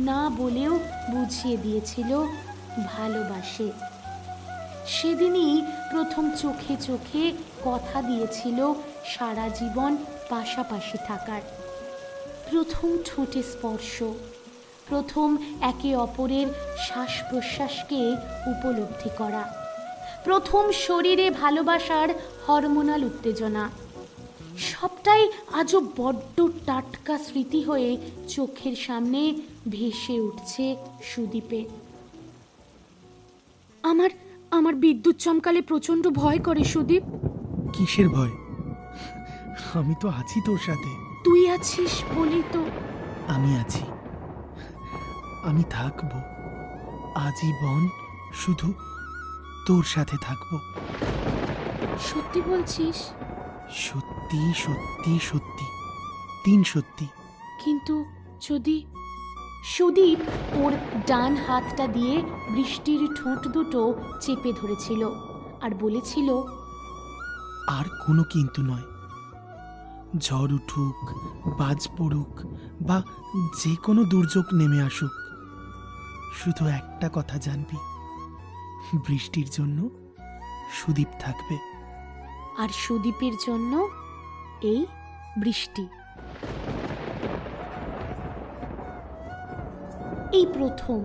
না বলেও বুঝিয়ে দিয়েছিল ভালোবাসে। সেদিনই প্রথম চোখে চোখে কথা দিয়েছিল সারা জীবন পাশাপাশি থাকার। প্রথম ঠোঁটে স্পর্শ, প্রথম একে অপরের শ্বাস প্রশ্বাসকে উপলব্ধি করা, প্রথম শরীরে ভালোবাসার হরমোনাল উত্তেজনা, সবটাই আজও বড্ড টাটকা স্মৃতি হয়ে চোখের সামনে ভেসে উঠছে সুদীপের। আমার বিদ্যুৎ চমকালে প্রচণ্ড ভয় করে সুদীপ। কিসের ভয়? আমি তো আছি তোর সাথে। তুই আছিস বলি তো। আমি আছি, আমি থাকবো আজীবন, শুধু তোর সাথে থাকবো। সত্যি বলছিস? সত্যি সত্যি সত্যি, 3 সত্যি। কিন্তু যদি... সুদীপ ওর ডান হাতটা দিয়ে বৃষ্টির ঠোঁট দুটো চেপে ধরেছিল আর বলেছিল, আর কোনো কিন্তু নয়। ঝড় উঠুক, বাজ পড়ুক বা যে কোনো দুর্যোগ নেমে আসুক, শুধু একটা কথা জানবি, বৃষ্টির জন্য সুদীপ থাকবে। আর সুদীপের জন্য এই বৃষ্টি। এই প্রথম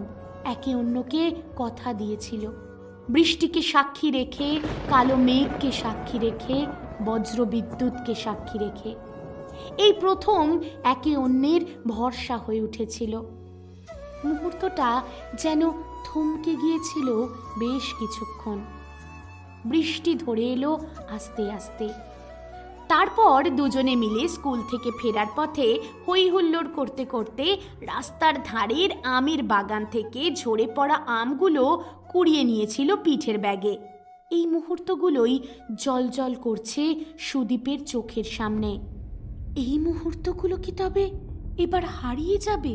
একে অন্যকে কথা দিয়েছিল, বৃষ্টিকে সাক্ষী রেখে, কালো মেঘকে সাক্ষী রেখে, বজ্রবিদ্যুৎকে সাক্ষী রেখে। এই প্রথম একে অন্যের ভরসা হয়ে উঠেছিল। মুহূর্তটা যেন থমকে গিয়েছিল বেশ কিছুক্ষণ। বৃষ্টি ধরে এলো আস্তে আস্তে। তারপর দুজনে মিলে স্কুল থেকে ফেরার পথে হই হুল্লোড় করতে করতে রাস্তার ধারের আমের বাগান থেকে ঝরে পড়া আমগুলো কুড়িয়ে নিয়েছিল পিঠের ব্যাগে। এই মুহূর্তগুলোই জলজল করছে সুদীপের চোখের সামনে। এই মুহূর্তগুলো কি তবে এবার হারিয়ে যাবে?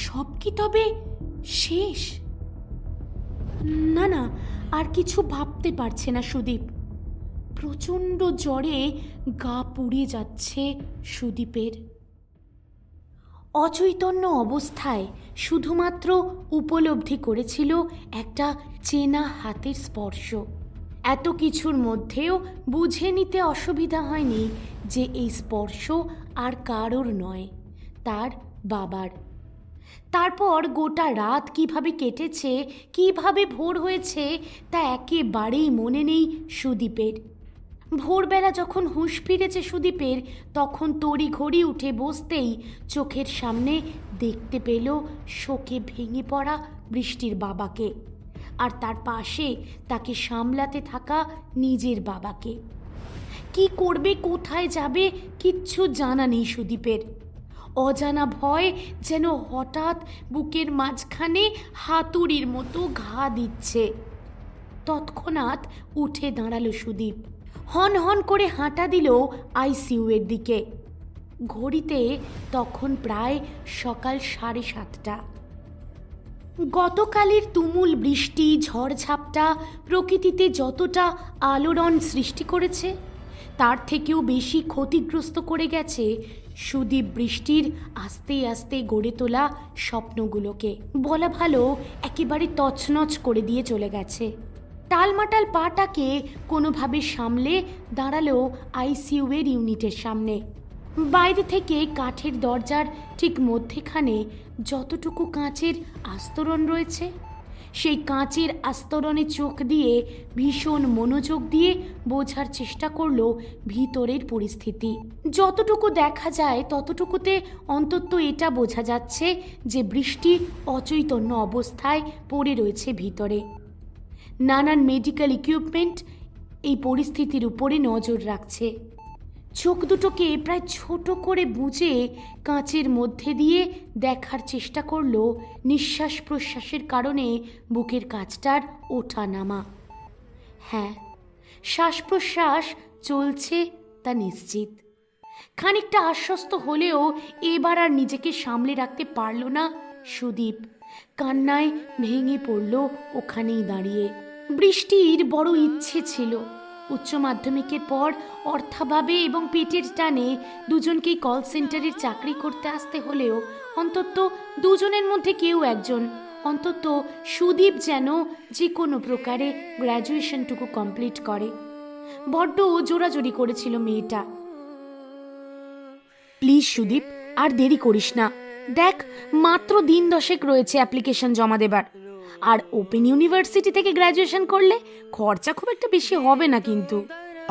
সব কি তবে শেষ? না, আর কিছু ভাবতে পারছে না সুদীপ। প্রচণ্ড জ্বরে গা পুড়ে যাচ্ছে সুদীপের। অচৈতন্য অবস্থায় শুধুমাত্র উপলব্ধি করেছিল একটা চেনা হাতের স্পর্শ। এত কিছুর মধ্যেও বুঝে নিতে অসুবিধা হয়নি যে এই স্পর্শ আর কারোর নয়, তার বাবার। তারপর গোটা রাত কিভাবে কেটেছে, কিভাবে ভোর হয়েছে, তা একেবারেই মনে নেই সুদীপের। ভোরবেলা যখন হুঁশ ফিরেছে সুদীপের, তখন তড়িঘড়ি উঠে বসতেই চোখের সামনে দেখতে পেল শোকে ভেঙে পড়া বৃষ্টির বাবাকে, আর তার পাশে তাকে সামলাতে থাকা নিজের বাবাকে। কি করবে, কোথায় যাবে, কিচ্ছু জানা নেই সুদীপের। অজানা ভয় যেন হঠাৎ বুকের মাঝখানে হাতুড়ির মতো ঘা দিচ্ছে। তৎক্ষণাৎ উঠে দাঁড়ালো সুদীপ। হন হন করে হাঁটা দিল আইসিইউ এর দিকে। ঘড়িতে তখন প্রায় সকাল 7:30। গতকালের তুমুল বৃষ্টি, ঝড়ঝাপটা প্রকৃতিতে যতটা আলোড়ন সৃষ্টি করেছে, তার থেকেও বেশি ক্ষতিগ্রস্ত করে গেছে সুদীপ বৃষ্টির আস্তে আস্তে গড়ে তোলা স্বপ্নগুলোকে। বলা ভালো, একেবারে তছনছ করে দিয়ে চলে গেছে। টালমাটাল পাটাকে কোনোভাবে সামলে দাঁড়ালো আইসিইউ এর ইউনিটের সামনে। বাইরে থেকে কাঠের দরজার ঠিক মধ্যেখানে যতটুকু কাঁচের আস্তরণ রয়েছে, সেই কাঁচের আস্তরণে চোখ দিয়ে ভীষণ মনোযোগ দিয়ে বোঝার চেষ্টা করলো ভিতরের পরিস্থিতি। যতটুকু দেখা যায় ততটুকুতে অন্তত এটা বোঝা যাচ্ছে যে বৃষ্টি অচৈতন্য অবস্থায় পড়ে রয়েছে ভিতরে। নানান মেডিকেল ইকুইপমেন্ট এই পরিস্থিতির উপরে নজর রাখছে। চোখ দুটোকে প্রায় ছোট করে বুজে কাঁচের মধ্যে দিয়ে দেখার চেষ্টা করলো নিঃশ্বাস প্রশ্বাসের কারণে বুকের কাছটার ওঠা নামা। হ্যাঁ, শ্বাস প্রশ্বাস চলছে তা নিশ্চিত। খানিকটা আশ্বস্ত হলেও এবার আর নিজেকে সামলে রাখতে পারল না সুদীপ। কান্নায় ভেঙে পড়ল ওখানেই দাঁড়িয়ে। বৃষ্টির বড় ইচ্ছে ছিল উচ্চ মাধ্যমিকের পর অর্থাভাবে এবং পেটের টানে দুজনকেই কল সেন্টারের চাকরি করতে আসতে হলেও অন্তত দুজনের মধ্যে কেউ একজন, অন্তত সুদীপ যেন যে কোনো প্রকারে গ্র্যাজুয়েশনটুকু কমপ্লিট করে। বড্ড জোরাজোরি করেছিল মেয়েটা। প্লিজ সুদীপ, আর দেরি করিস না। দেখ, মাত্র দিন 10 রয়েছে অ্যাপ্লিকেশন জমা দেবার। আর ওপেন ইউনিভার্সিটি থেকে গ্র্যাজুয়েশন করলে খরচা খুব একটা বেশি হবে না কিন্তু।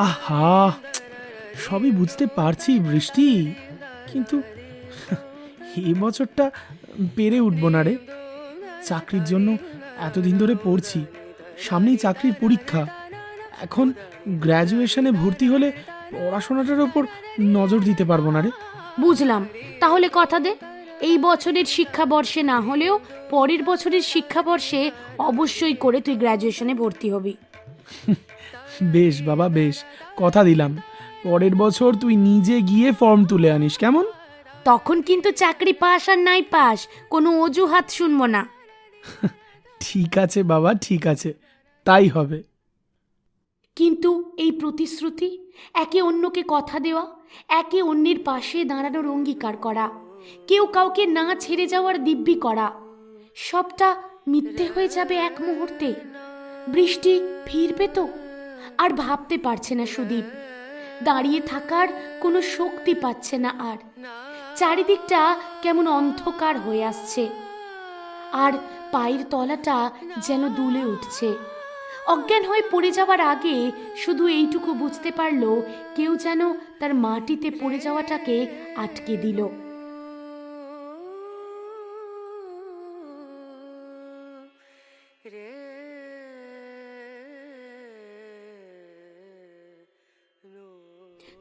আহা, সবই বুঝতে পারছি বৃষ্টি, কিন্তু এই বছরটা পেরে উঠবো না রে। চাকরির জন্য এতদিন ধরে পড়ছি, সামনেই চাকরির পরীক্ষা। এখন গ্র্যাজুয়েশনে ভর্তি হলে পড়াশোনাটার ওপর নজর দিতে পারবো না রে। বুঝলাম, তাহলে কথা দে, এই বছরের শিক্ষাবর্ষে না হলেও পরের বছরের শিক্ষাবর্ষে অবশ্যই করে তুই গ্র্যাজুয়েশনে ভর্তি হবি। বেশ বাবা, বেশ, কথা দিলাম। পরের বছর তুই নিজে গিয়ে ফর্ম তুলে আনিস, কেমন? তখন কিন্তু চাকরি পাস আর নাই পাস কোনো অজুহাত শুনবো না। ঠিক আছে বাবা, ঠিক আছে, তাই হবে। কিন্তু এই প্রতিশ্রুতি, একে অন্যকে কথা দেওয়া, একে অন্যের পাশে দাঁড়ানোর অঙ্গীকার করা, কেউ কাউকে না ছেড়ে যাওয়ার দিব্যি করা, সবটা মিথ্যে হয়ে যাবে এক মুহূর্তে। বৃষ্টি ফিরবে তো? আর ভাবতে পারছে না সুদীপ। দাঁড়িয়ে থাকার কোনো শক্তি পাচ্ছে না আর। চারিদিকটা কেমন অন্ধকার হয়ে আসছে, আর পায়ের তলাটা যেন দুলে উঠছে। অজ্ঞান হয়ে পড়ে যাওয়ার আগে শুধু এইটুকু বুঝতে পারল, কেউ যেন তার মাটিতে পড়ে যাওয়াটাকে আটকে দিল।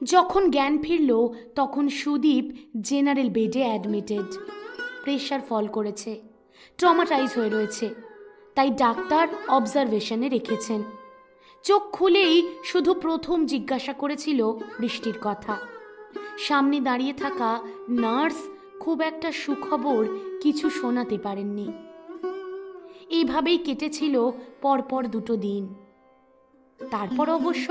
যখন জ্ঞান ফিরল তখন সুদীপ জেনারেল বেডে অ্যাডমিটেড। প্রেশার ফল করেছে, ট্রমাটাইজ হয়ে রয়েছে, তাই ডাক্তার অবজারভেশনে রেখেছেন। চোখ খুলেই শুধু প্রথম জিজ্ঞাসা করেছিল বৃষ্টির কথা। সামনে দাঁড়িয়ে থাকা নার্স খুব একটা সুখবর কিছু শোনাতে পারেননি। এইভাবেই কেটেছিল পরপর 2 দিন। তারপর অবশ্য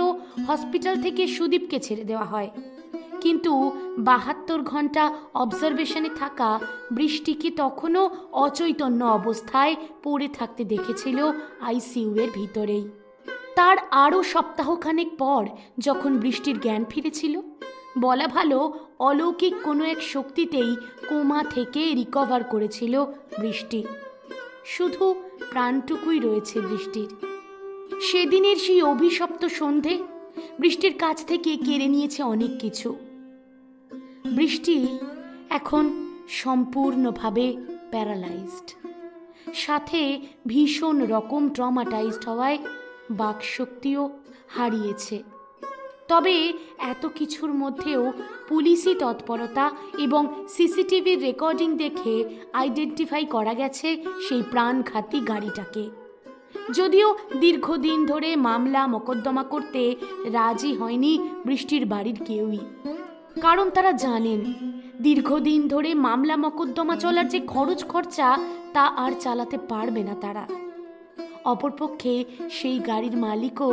হসপিটাল থেকে সুদীপকে ছেড়ে দেওয়া হয়, কিন্তু 72 ঘন্টা অবজারভেশনে থাকা বৃষ্টিকে তখনও অচৈতন্য অবস্থায় পড়ে থাকতে দেখেছিল আইসিইউ এর ভিতরেই। তার আরও সপ্তাহখানেক পর যখন বৃষ্টির জ্ঞান ফিরেছিল, বলা ভালো অলৌকিক কোনো এক শক্তিতেই কোমা থেকে রিকভার করেছিল বৃষ্টি। শুধু প্রাণটুকুই রয়েছে বৃষ্টির। সেদিনের সেই অভিশপ্ত সন্ধে বৃষ্টির কাছ থেকে কেড়ে নিয়েছে অনেক কিছু। বৃষ্টি এখন সম্পূর্ণভাবে প্যারালাইজড, সাথে ভীষণ রকম ট্রমাটাইজড হওয়ায় বাকশক্তিও হারিয়েছে। তবে এত কিছুর মধ্যেও পুলিশি তৎপরতা এবং সিসিটিভির রেকর্ডিং দেখে আইডেন্টিফাই করা গেছে সেই প্রাণঘাতী গাড়িটাকে। যদিও দীর্ঘদিন ধরে মামলা মোকদ্দমা করতে রাজি হয়নি বৃষ্টির বাড়ির কেউই, কারণ তারা জানেন দীর্ঘদিন ধরে মামলা মোকদ্দমা চলার যে খরচ খরচা তা আর চালাতে পারবে না তারা। অপরপক্ষে সেই গাড়ির মালিকও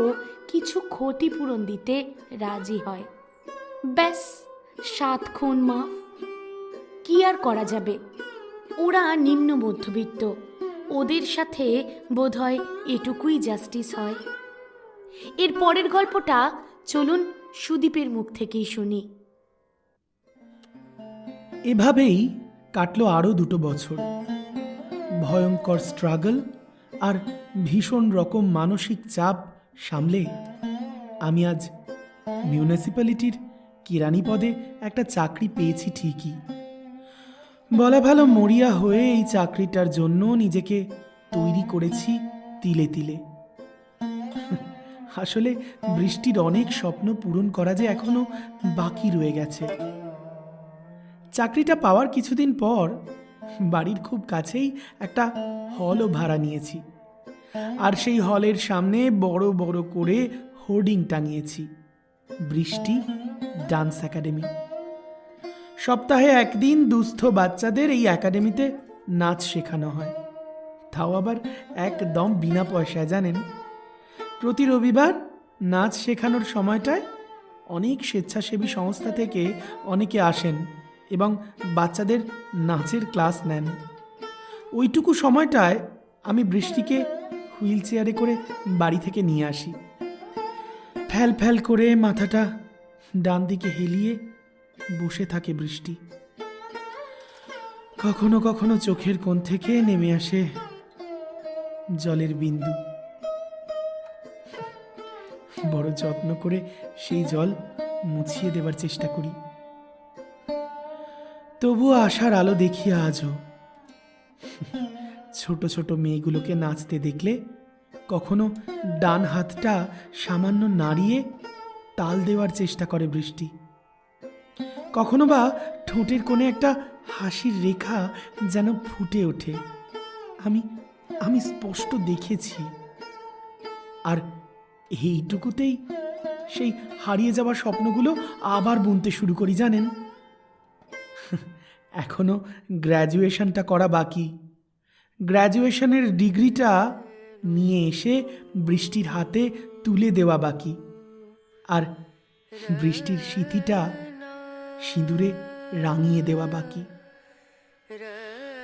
কিছু ক্ষতিপূরণ দিতে রাজি হয়। ব্যাস 7 খুন মাফ। কি আর করা যাবে, ওরা নিম্ন মধ্যবিত্ত, ওদের সাথে বোধহয় এটুকুই জাস্টিস হয়। এর পরের গল্পটা চলুন সুদীপের মুখ থেকেই শুনি। এভাবেই কাটলো আরও 2 বছর। ভয়ঙ্কর স্ট্রাগল আর ভীষণ রকম মানসিক চাপ সামলে আমি আজ মিউনিসিপ্যালিটির কেরানি পদে একটা চাকরি পেয়েছি ঠিকই। বলা ভালো, মরিয়া হয়ে এই চাকরিটার জন্য নিজেকে তৈরি করেছি তিলে তিলে। আসলে বৃষ্টির অনেক স্বপ্ন পূরণ করা যে এখনো বাকি রয়ে গেছে। চাকরিটা পাওয়ার কিছুদিন পর বাড়ির খুব কাছেই একটা হলও ভাড়া নিয়েছি, আর সেই হলের সামনে বড় বড় করে হোর্ডিং টাঙিয়েছি, বৃষ্টি ডান্স একাডেমি। সপ্তাহে একদিন দুস্থ বাচ্চাদের এই একাডেমিতে নাচ শেখানো হয়, তাও আবার একদম বিনা পয়সায়, জানেন। প্রতি রবিবার নাচ শেখানোর সময়টায় অনেক স্বেচ্ছাসেবী সংস্থা থেকে অনেকে আসেন এবং বাচ্চাদের নাচের ক্লাস নেন। ওইটুকু সময়টায় আমি বৃষ্টিকে হুইল চেয়ারে করে বাড়ি থেকে নিয়ে আসি। ফ্যাল ফ্যাল করে মাথাটা ডান দিকে হেলিয়ে বসে থাকে বৃষ্টি। কখনো কখনো চোখের কোণ থেকে নেমে আসে জলের বিন্দু। বড় যত্ন করে সেই জল মুছিয়ে দেবার চেষ্টা করি, তবুও আশার আলো দেখি আজও। ছোট ছোট মেয়েগুলোকে নাচতে দেখলে কখনো ডান হাতটা সামান্য নাড়িয়ে তাল দেওয়ার চেষ্টা করে বৃষ্টি, কখনো বা ঠোঁটের কোণে একটা হাসির রেখা যেন ফুটে ওঠে। আমি স্পষ্ট দেখেছি। আর এইটুকুতেই সেই হারিয়ে যাওয়া স্বপ্নগুলো আবার বুনতে শুরু করি, জানেন। এখনো গ্র্যাজুয়েশনটা করা বাকি। গ্র্যাজুয়েশনের ডিগ্রিটা নিয়ে এসে বৃষ্টির হাতে তুলে দেওয়া বাকি, আর বৃষ্টির স্মৃতিটা সিঁদুরে রাঙিয়ে দেওয়া বাকি।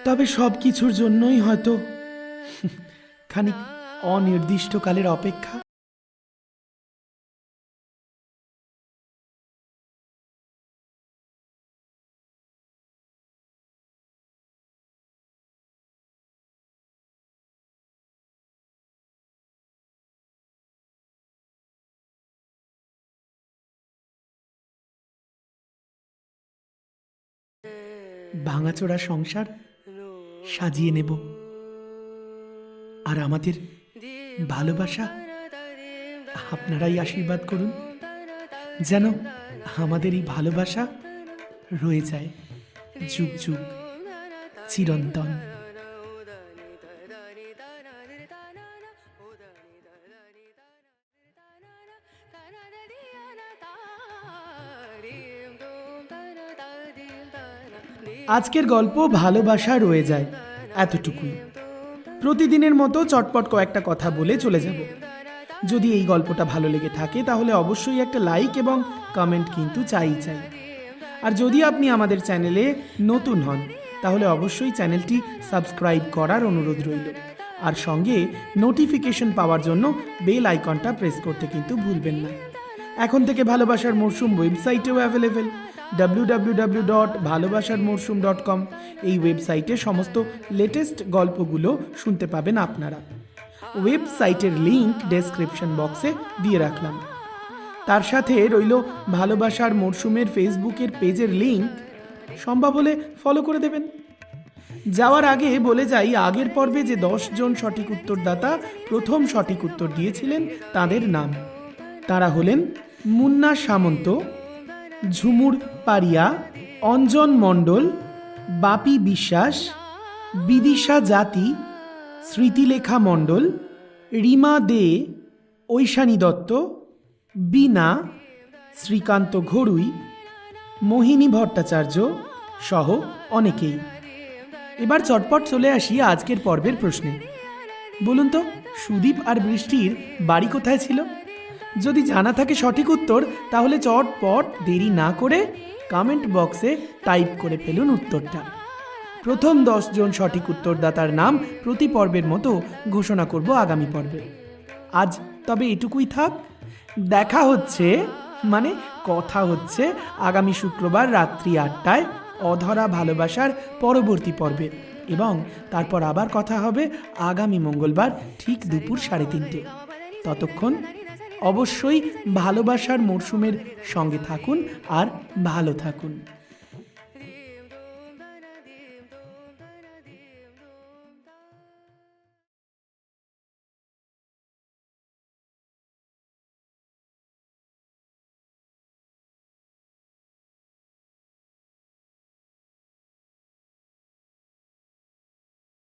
তবে সব কিছুর জন্যই হয়তো খানিক অনির্দিষ্টকালের অপেক্ষা। ভাঙাচোরা সংসার সাজিয়ে নেব, আর আমাদের ভালোবাসা আপনারাই আশীর্বাদ করুন, যেন আমাদের এই ভালোবাসা রয়ে যায় যুগ যুগ, চিরন্তন। আজকের গল্প ভালোবাসা রয়ে যায় এতটুকুই। প্রতিদিনের মতো চটপট কয়েকটা কথা বলে চলে যাব। যদি এই গল্পটা ভালো লেগে থাকে তাহলে অবশ্যই একটা লাইক এবং কমেন্ট কিন্তু চাই। আর যদি আপনি আমাদের চ্যানেলে নতুন হন তাহলে অবশ্যই চ্যানেলটি সাবস্ক্রাইব করার অনুরোধ রইল, আর সঙ্গে নোটিফিকেশন পাওয়ার জন্য বেল আইকনটা প্রেস করতে কিন্তু ভুলবেন না। এখন থেকে ভালোবাসার মরশুম ওয়েবসাইটেও অ্যাভেলেবেল, www.bhalobasharmorsum.com। এই ওয়েবসাইটে সমস্ত লেটেস্ট গল্পগুলো শুনতে পাবেন আপনারা। ওয়েবসাইটের লিংক ডেসক্রিপশন বক্সে দিয়ে রাখলাম। তার সাথে রইল ভালোবাসার মরশুমের ফেসবুকের পেজের লিংক, সম্ভব হলে ফলো করে দেবেন। যাওয়ার আগে বলে যাই, আগের পর্বে যে 10 জন সঠিক উত্তরদাতা প্রথম সঠিক উত্তর দিয়েছিলেন তাদের নাম। তারা হলেন মুন্না সামন্ত, ঝুমুর পারিয়া, অঞ্জন মণ্ডল, বাপি বিশ্বাস, বিদিশা জাতি, স্মৃতিলেখা মণ্ডল, রিমা দে, ঐশানী দত্ত, বীণা, শ্রীকান্ত ঘড়ুই, মোহিনী ভট্টাচার্য সহ অনেকেই। এবার চটপট চলে আসি আজকের পর্বের প্রশ্নে। বলুন তো, সুদীপ আর বৃষ্টির বাড়ি কোথায় ছিল? যদি জানা থাকে সঠিক উত্তর, তাহলে চটপট দেরি না করে কমেন্ট বক্সে টাইপ করে ফেলুন উত্তরটা। প্রথম 10 জন সঠিক উত্তরদাতার নাম প্রতি পর্বের মতো ঘোষণা করব আগামী পর্বে। আজ তবে এটুকুই থাক। দেখা হচ্ছে, মানে কথা হচ্ছে, আগামী শুক্রবার রাত্রি 8টায় অধরা ভালোবাসার পরবর্তী পর্বে, এবং তারপর আবার কথা হবে আগামী মঙ্গলবার ঠিক দুপুর 3:30। ততক্ষণ অবশ্যই ভালোবাসার মরশুমের সঙ্গে থাকুন আর ভালো থাকুন।